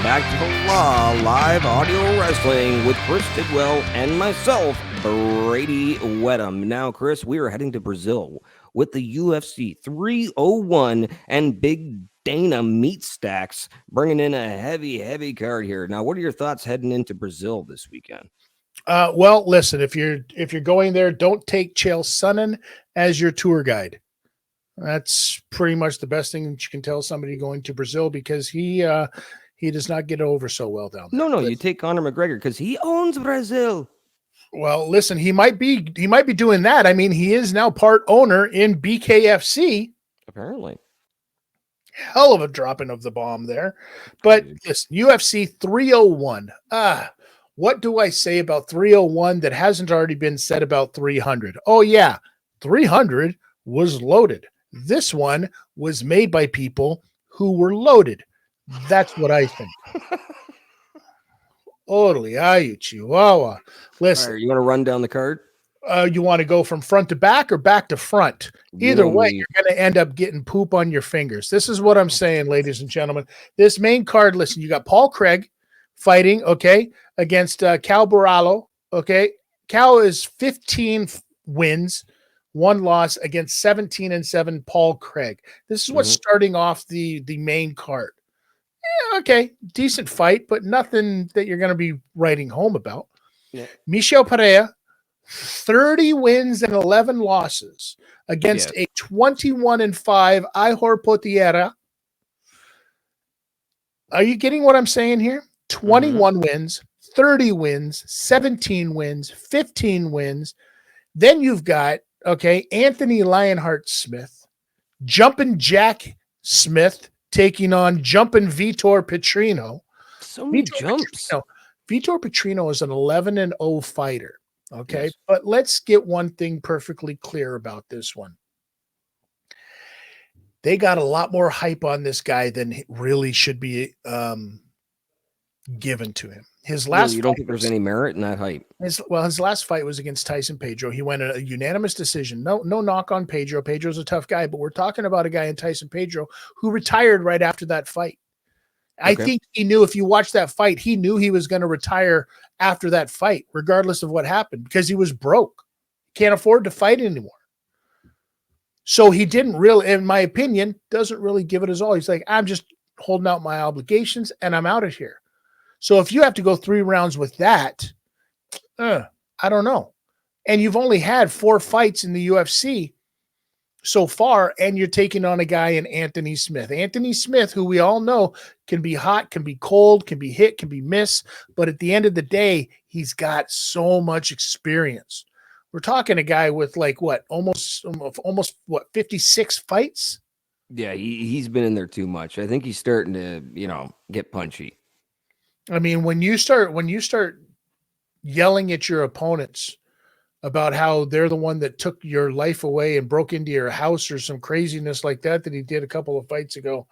back to the Law Live Audio Wrestling with Chris Tidwell and myself, Bradie Wedham. Now, Chris, we are heading to Brazil with the UFC 301 and Big Dana Meat Stacks bringing in a heavy card here. Now, what are your thoughts heading into Brazil this weekend? Well, listen, if you're going there, don't take Chael Sonnen as your tour guide. That's pretty much the best thing that you can tell somebody going to Brazil, because he does not get over so well down there. No, you take Conor McGregor because he owns Brazil. Well, listen, he might be doing that. I mean, he is now part owner in BKFC. Apparently. Hell of a dropping of the bomb there. But listen, UFC 301. What do I say about 301 that hasn't already been said about 300? Oh, yeah, 300 was loaded. This one was made by people who were loaded. That's what I think. Holy ayu chihuahua. Listen. Right, you want to run down the card? You want to go from front to back or back to front? Either way, you're going to end up getting poop on your fingers. This is what I'm saying, ladies and gentlemen. This main card, listen, you got Paul Craig fighting, okay, against Cal Borralho, okay? Cal is 15 wins, 1 loss against 17-7 Paul Craig. This is what's starting off the main card. Yeah, okay, decent fight, but nothing that you're going to be writing home about. Yeah. Michel Pereira, 30 wins and 11 losses against a 21-5 Ihor Potieria. Are you getting what I'm saying here? 21 wins, 30 wins, 17 wins, 15 wins. Then you've got, okay, Anthony Lionheart Smith, Jumpin' Jack Smith taking on Jumpin' Vitor Petrino. So many jumps. Vitor Petrino is an 11-0 fighter. Okay, yes. But let's get one thing perfectly clear about this one. They got a lot more hype on this guy than really should be given to him. His last you don't think there's any merit in that hype? His last fight was against Tyson Pedro. He went a unanimous decision. No knock on Pedro. Pedro's a tough guy, but we're talking about a guy in Tyson Pedro who retired right after that fight. Okay. I think he knew, if you watch that fight, he knew he was going to retire after that fight, regardless of what happened, because he was broke. Can't afford to fight anymore. So he didn't really, in my opinion, doesn't really give it his all. He's like, I'm just holding out my obligations and I'm out of here. So if you have to go 3 rounds with that, I don't know. And you've only had 4 fights in the UFC so far, and you're taking on a guy in Anthony Smith. Anthony Smith, who we all know can be hot, can be cold, can be hit, can be miss, but at the end of the day, he's got so much experience. We're talking a guy with almost 56 fights? Yeah, he's been in there too much. I think he's starting to, get punchy. I mean, when you start yelling at your opponents about how they're the one that took your life away and broke into your house or some craziness like that he did a couple of fights ago,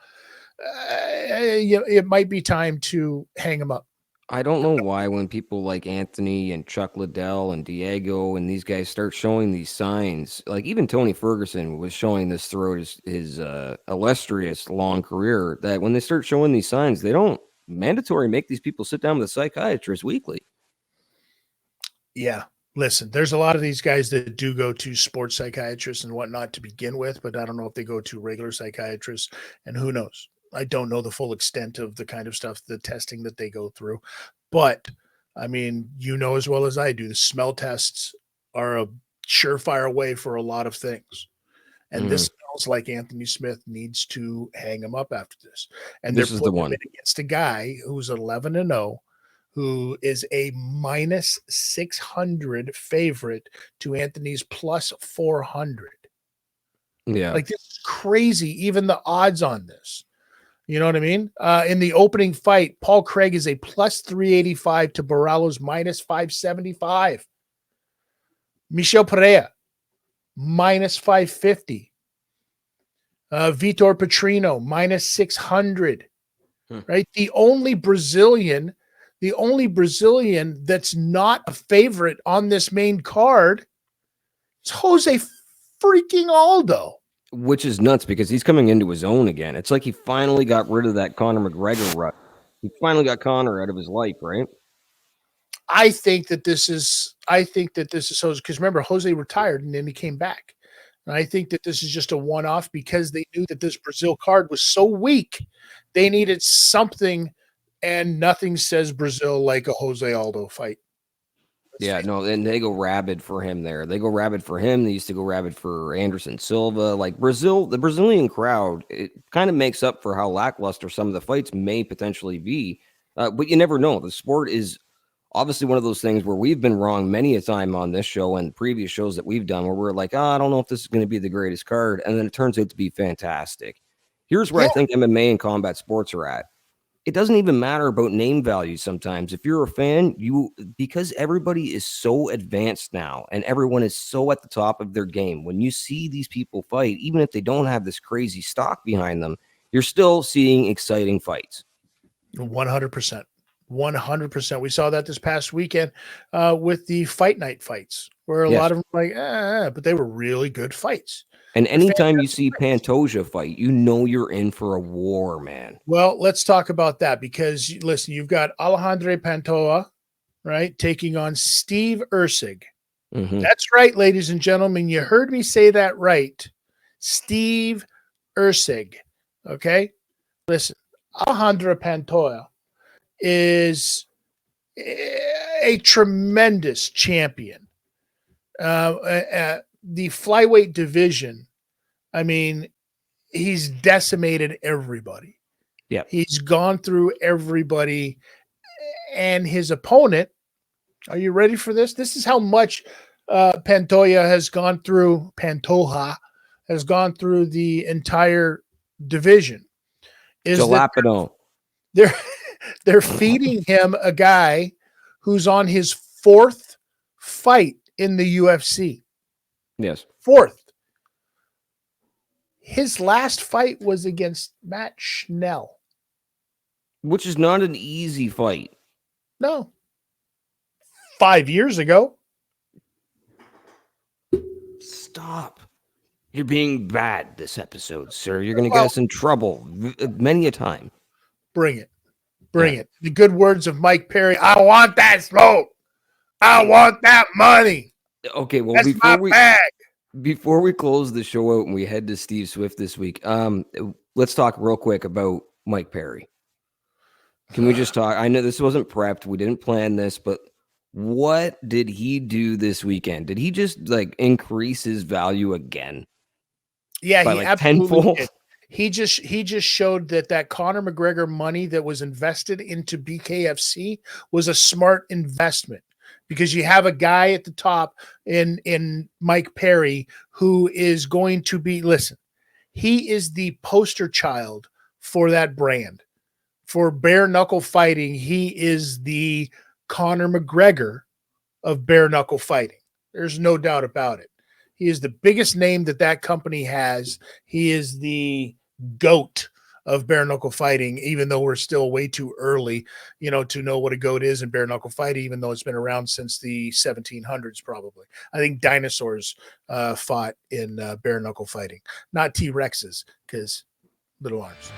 it might be time to hang him up. I don't know why when people like Anthony and Chuck Liddell and Diego and these guys start showing these signs, like even Tony Ferguson was showing this throughout his illustrious long career, that when they start showing these signs, they don't mandatory make these people sit down with a psychiatrist weekly. Yeah. Listen, there's a lot of these guys that do go to sports psychiatrists and whatnot to begin with, but I don't know if they go to regular psychiatrists, and who knows? I don't know the full extent of the kind of stuff, the testing that they go through. But, I mean, as well as I do, the smell tests are a surefire way for a lot of things. And this smells like Anthony Smith needs to hang him up after this. And this they're is putting the one him against a guy who's 11-0, who is a minus 600 favorite to Anthony's plus 400. Yeah. Like, this is crazy, even the odds on this. You know what I mean? In the opening fight, Paul Craig is a plus 385 to Borralho's minus 575. Michel Pereira, minus 550. Vitor Petrino, minus 600. Right? The only Brazilian that's not a favorite on this main card is Jose freaking Aldo. Which is nuts because he's coming into his own again. It's like he finally got rid of that Conor McGregor rut. He finally got Connor out of his life, right? I think that this is so because remember Jose retired and then he came back. And I think that this is just a one-off because they knew that this Brazil card was so weak. They needed something, and nothing says Brazil like a Jose Aldo fight. Yeah, no, and they go rabid for him there. They go rabid for him. They used to go rabid for Anderson Silva. Like Brazil, the Brazilian crowd, it kind of makes up for how lackluster some of the fights may potentially be. But you never know. The sport is obviously one of those things where we've been wrong many a time on this show and previous shows that we've done where we're like, oh, I don't know if this is going to be the greatest card. And then it turns out to be fantastic. Here's where I think MMA and combat sports are at. It doesn't even matter about name value sometimes. If you're a fan, because everybody is so advanced now and everyone is so at the top of their game, when you see these people fight, even if they don't have this crazy stock behind them, you're still seeing exciting fights. 100%. 100%. We saw that this past weekend with the fight night fights, where a lot of them were like, but they were really good fights. And anytime you see Pantoja fight, you know you're in for a war, man. Well, let's talk about that because, listen, you've got Alejandro Pantoja, right, taking on Steve Erceg. Mm-hmm. That's right, ladies and gentlemen. You heard me say that right. Steve Erceg. Okay? Listen, Alejandro Pantoja is a tremendous champion. The flyweight division, I mean, he's decimated everybody. Yeah. He's gone through everybody. And his opponent, are you ready for this? This is how much Pantoja has gone through the entire division. Is Jalapeno. They're feeding him a guy who's on his fourth fight in the UFC. Yes. Fourth. His last fight was against Matt Schnell. Which is not an easy fight. No. 5 years ago. Stop. You're being bad this episode, sir. You're going to get us in trouble many a time. Bring it. Bring it. The good words of Mike Perry. I want that smoke. I want that money. Okay, well, that's before we close the show out and we head to Steve Swift this week, let's talk real quick about Mike Perry. Can we just talk? I know this wasn't prepped. We didn't plan this, but what did he do this weekend? Did he just like increase his value again? Yeah, by he like absolutely tenfold? did. He just showed that Conor McGregor money that was invested into BKFC was a smart investment because you have a guy at the top in Mike Perry who is going to be, listen, he is the poster child for that brand. For bare knuckle fighting, he is the Conor McGregor of bare knuckle fighting. There's no doubt about it. He is the biggest name that company has. He is the GOAT of bare knuckle fighting, even though we're still way too early, to know what a GOAT is in bare knuckle fighting, even though it's been around since the 1700s, probably. I think dinosaurs fought in bare knuckle fighting, not T-Rexes, because little arms.